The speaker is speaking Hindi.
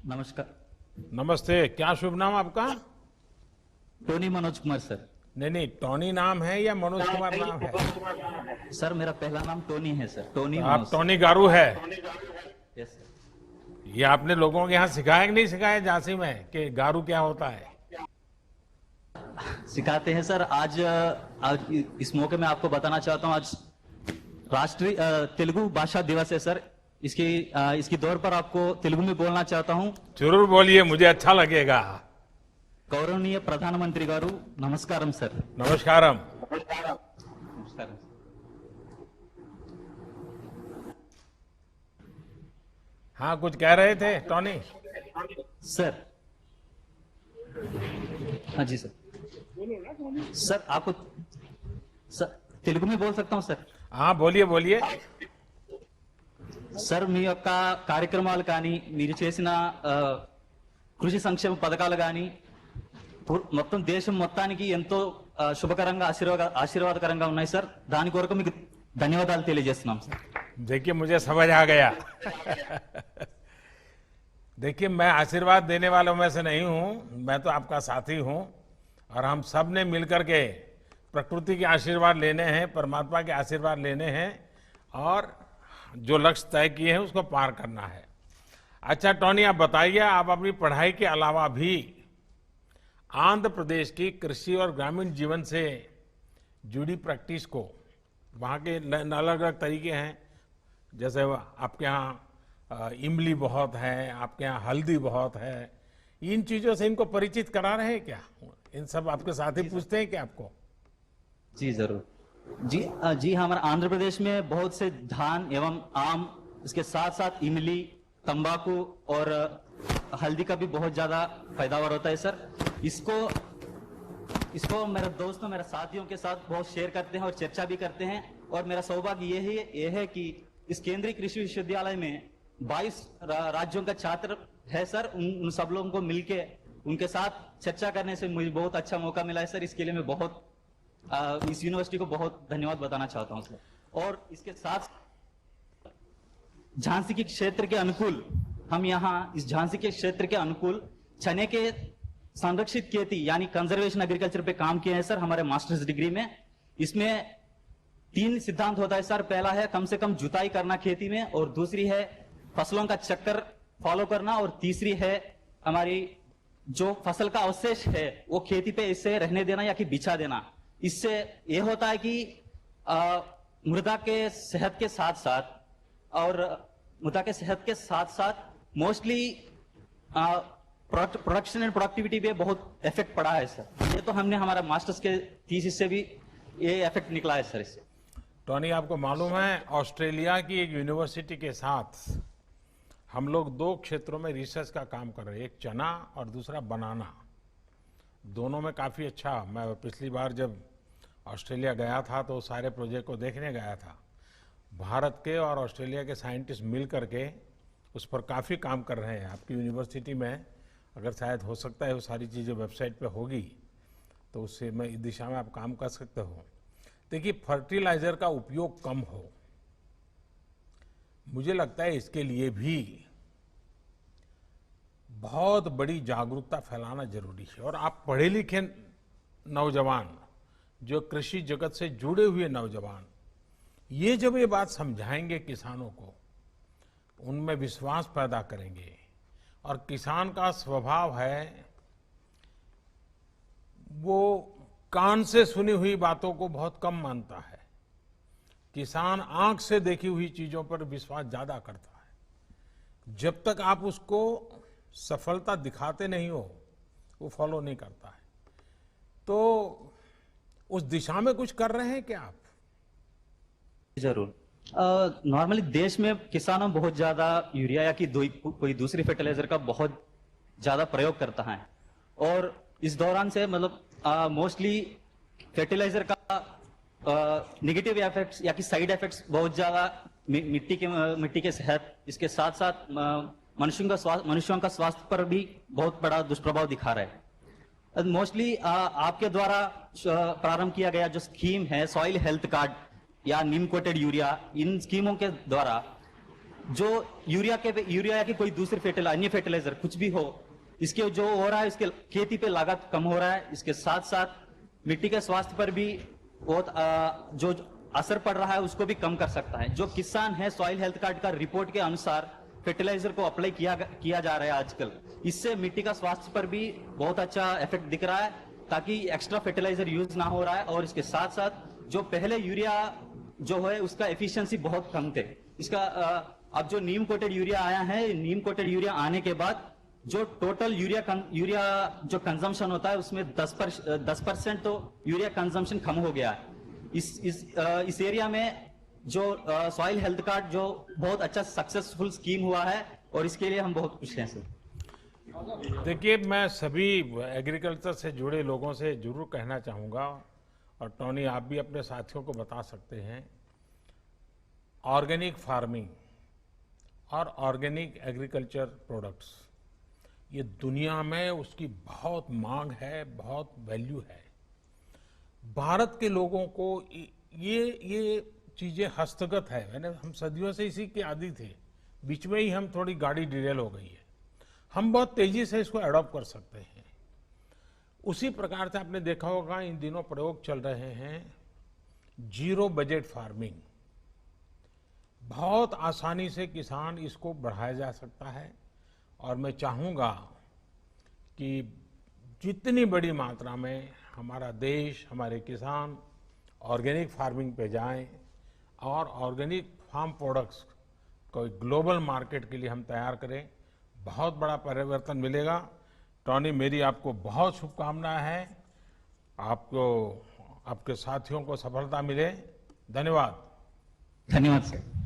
नमस्कार। नमस्ते। क्या शुभ नाम आपका? Tony Manoj Kumar sir. नहीं नहीं, टोनी नाम है या मनोज कुमार नाम है? सर मेरा पहला नाम टोनी है सर, टोनी तो मनोज आप सर। टोनी गारू है? Yes sir. ये आपने लोगों के यहाँ सिखाया कि नहीं सिखाया झांसी में कि गारू क्या होता है? सिखाते हैं सर। आज इस मौके में आपको बताना चाहता हूँ, आज राष्ट्रीय तेलुगु भाषा दिवस है सर। इसकी दौर पर आपको तेलुगु में बोलना चाहता हूँ। जरूर बोलिए, मुझे अच्छा लगेगा। गौरवनीय प्रधानमंत्री गारू नमस्कारम सर। नमस्कारम। नमस्कारम। हाँ, कुछ कह रहे थे टोनी? सर हाँ जी सर। सर आपको सर तेलुगु में बोल सकता हूँ सर? हाँ बोलिए बोलिए। సార్ మీ యొక్క కార్యక్రమాలు కానీ మీరు చేసిన కృషి సంక్షేమ పథకాలు కానీ మొత్తం దేశం మొత్తానికి ఎంతో శుభకరంగా ఆశీర్వాదకరంగా ఉన్నాయి సార్। దాని కొరకు మీకు ధన్యవాదాలు తెలియజేస్తున్నాం సార్। देखिए मुझे समझ आ गया। देखिए मैं आशीर्वाद देने वालों में से नहीं हूं, मैं तो आपका साथी हूं और हम सब ने मिलकर के प्रकृति के आशीर्वाद लेने हैं, परमात्मा के आशीर्वाद लेने हैं और जो लक्ष्य तय किए हैं उसको पार करना है। अच्छा टोनी, आप बताइए, आप अपनी पढ़ाई के अलावा भी आंध्र प्रदेश की कृषि और ग्रामीण जीवन से जुड़ी प्रैक्टिस को, वहाँ के अलग अलग तरीके हैं, जैसे आपके यहाँ इमली बहुत है, आपके यहाँ हल्दी बहुत है, इन चीज़ों से इनको परिचित करा रहे हैं क्या? इन सब आपके साथी पूछते हैं क्या आपको? जी जरूर। जी हमारे आंध्र प्रदेश में बहुत से धान एवं आम, इसके साथ साथ इमली, तंबाकू और हल्दी का भी बहुत ज्यादा पैदावार होता है सर। इसको मेरे दोस्तों, मेरे साथियों के साथ बहुत शेयर करते हैं और चर्चा भी करते हैं। और मेरा सौभाग्य ये है कि इस केंद्रीय कृषि विश्वविद्यालय में 22 राज्यों का छात्र है सर। उन सब लोगों को मिलके उनके साथ चर्चा करने से मुझे बहुत अच्छा मौका मिला है सर। इसके लिए मैं बहुत इस यूनिवर्सिटी को बहुत धन्यवाद बताना चाहता हूं सर। और इसके साथ झांसी के क्षेत्र के अनुकूल, हम यहाँ इस झांसी के क्षेत्र के अनुकूल चने के संरक्षित खेती यानी कंजर्वेशन एग्रीकल्चर पे काम किए हैं सर हमारे मास्टर्स डिग्री में। इसमें 3 सिद्धांत होता है सर। पहला है कम से कम जुताई करना खेती में, और दूसरी है फसलों का चक्कर फॉलो करना, और तीसरी है हमारी जो फसल का अवशेष है वो खेती पे इसे रहने देना या कि बिछा देना। इससे यह होता है कि मृदा के सेहत के साथ साथ मोस्टली प्रोडक्शन एंड प्रोडक्टिविटी पे बहुत इफेक्ट पड़ा है सर। ये तो हमने हमारा मास्टर्स के थीसिस से भी ये इफेक्ट निकला है सर इससे। टोनी, आपको मालूम है ऑस्ट्रेलिया की एक यूनिवर्सिटी के साथ हम लोग 2 क्षेत्रों में रिसर्च का काम कर रहे हैं, एक चना और दूसरा बनाना। दोनों में काफ़ी अच्छा, मैं पिछली बार जब ऑस्ट्रेलिया गया था तो सारे प्रोजेक्ट को देखने गया था। भारत के और ऑस्ट्रेलिया के साइंटिस्ट मिल करके उस पर काफ़ी काम कर रहे हैं। आपकी यूनिवर्सिटी में अगर शायद हो सकता है वो सारी चीज़ें वेबसाइट पे होगी तो उससे मैं इस दिशा में आप काम कर सकते हो। देखिए, फर्टिलाइज़र का उपयोग कम हो, मुझे लगता है इसके लिए भी बहुत बड़ी जागरूकता फैलाना जरूरी है। और आप पढ़े लिखे नौजवान, जो कृषि जगत से जुड़े हुए नौजवान, ये जब ये बात समझाएंगे किसानों को, उनमें विश्वास पैदा करेंगे। और किसान का स्वभाव है वो कान से सुनी हुई बातों को बहुत कम मानता है। किसान आंख से देखी हुई चीजों पर विश्वास ज्यादा करता है। जब तक आप उसको सफलता दिखाते नहीं हो वो फॉलो नहीं करता है। तो उस दिशा में कुछ कर रहे हैं क्या आप? जरूर। नॉर्मली देश में किसानों बहुत ज्यादा यूरिया या कि कोई दूसरी फर्टिलाइजर का बहुत ज्यादा प्रयोग करता है। और इस दौरान से मतलब मोस्टली फर्टिलाइजर का नेगेटिव इफेक्ट्स या कि साइड इफेक्ट्स बहुत ज्यादा मिट्टी के सेहत, इसके साथ साथ मनुष्यों का स्वास्थ्य पर भी बहुत बड़ा दुष्प्रभाव दिखा रहा है। मोस्टली आपके द्वारा प्रारंभ किया गया जो स्कीम है सॉइल हेल्थ कार्ड या नीम कोटेड यूरिया, इन स्कीमों के द्वारा जो यूरिया की कोई दूसरी अन्य फर्टिलाइजर कुछ भी हो, इसके जो हो रहा है, इसके खेती पे लागत कम हो रहा है, इसके साथ साथ मिट्टी के स्वास्थ्य पर भी बहुत जो असर पड़ रहा है उसको भी कम कर सकता है। जो किसान है, सॉइल हेल्थ कार्ड का रिपोर्ट के अनुसार फर्टिलाइजर को अप्लाई किया जा रहा है आजकल, इससे मिट्टी का स्वास्थ्य पर भी बहुत अच्छा इफेक्ट दिख रहा है, ताकि एक्स्ट्रा फर्टिलाइजर यूज ना हो रहा है। और इसके साथ साथ जो पहले यूरिया जो है उसका एफिशिएंसी बहुत कम थे, इसका अब जो नीम कोटेड यूरिया आया है, नीम कोटेड यूरिया आने के बाद जो टोटल यूरिया जो कंजम्पशन होता है उसमें 10% तो यूरिया कंजम्पशन कम हो गया है। इस एरिया में जो सॉइल हेल्थ कार्ड जो बहुत अच्छा सक्सेसफुल स्कीम हुआ है, और इसके लिए हम बहुत खुश हैं सर। देखिए, मैं सभी एग्रीकल्चर से जुड़े लोगों से जरूर कहना चाहूँगा, और टोनी आप भी अपने साथियों को बता सकते हैं, ऑर्गेनिक फार्मिंग और ऑर्गेनिक एग्रीकल्चर प्रोडक्ट्स, ये दुनिया में उसकी बहुत मांग है, बहुत वैल्यू है। भारत के लोगों को ये चीज़ें हस्तगत है, मैंने हम सदियों से इसी के आदी थे, बीच में ही हम थोड़ी गाड़ी डिरेल हो गई है, हम बहुत तेजी से इसको अडॉप्ट कर सकते हैं। उसी प्रकार से आपने देखा होगा इन दिनों प्रयोग चल रहे हैं जीरो बजट फार्मिंग, बहुत आसानी से किसान इसको बढ़ाया जा सकता है। और मैं चाहूँगा कि जितनी बड़ी मात्रा में हमारा देश, हमारे किसान ऑर्गेनिक फार्मिंग पे जाएं और ऑर्गेनिक फार्म प्रोडक्ट्स को ग्लोबल मार्केट के लिए हम तैयार करें, बहुत बड़ा परिवर्तन मिलेगा। टोनी, मेरी आपको बहुत शुभकामनाएं हैं, आपको, आपके साथियों को सफलता मिले। धन्यवाद। धन्यवाद सर।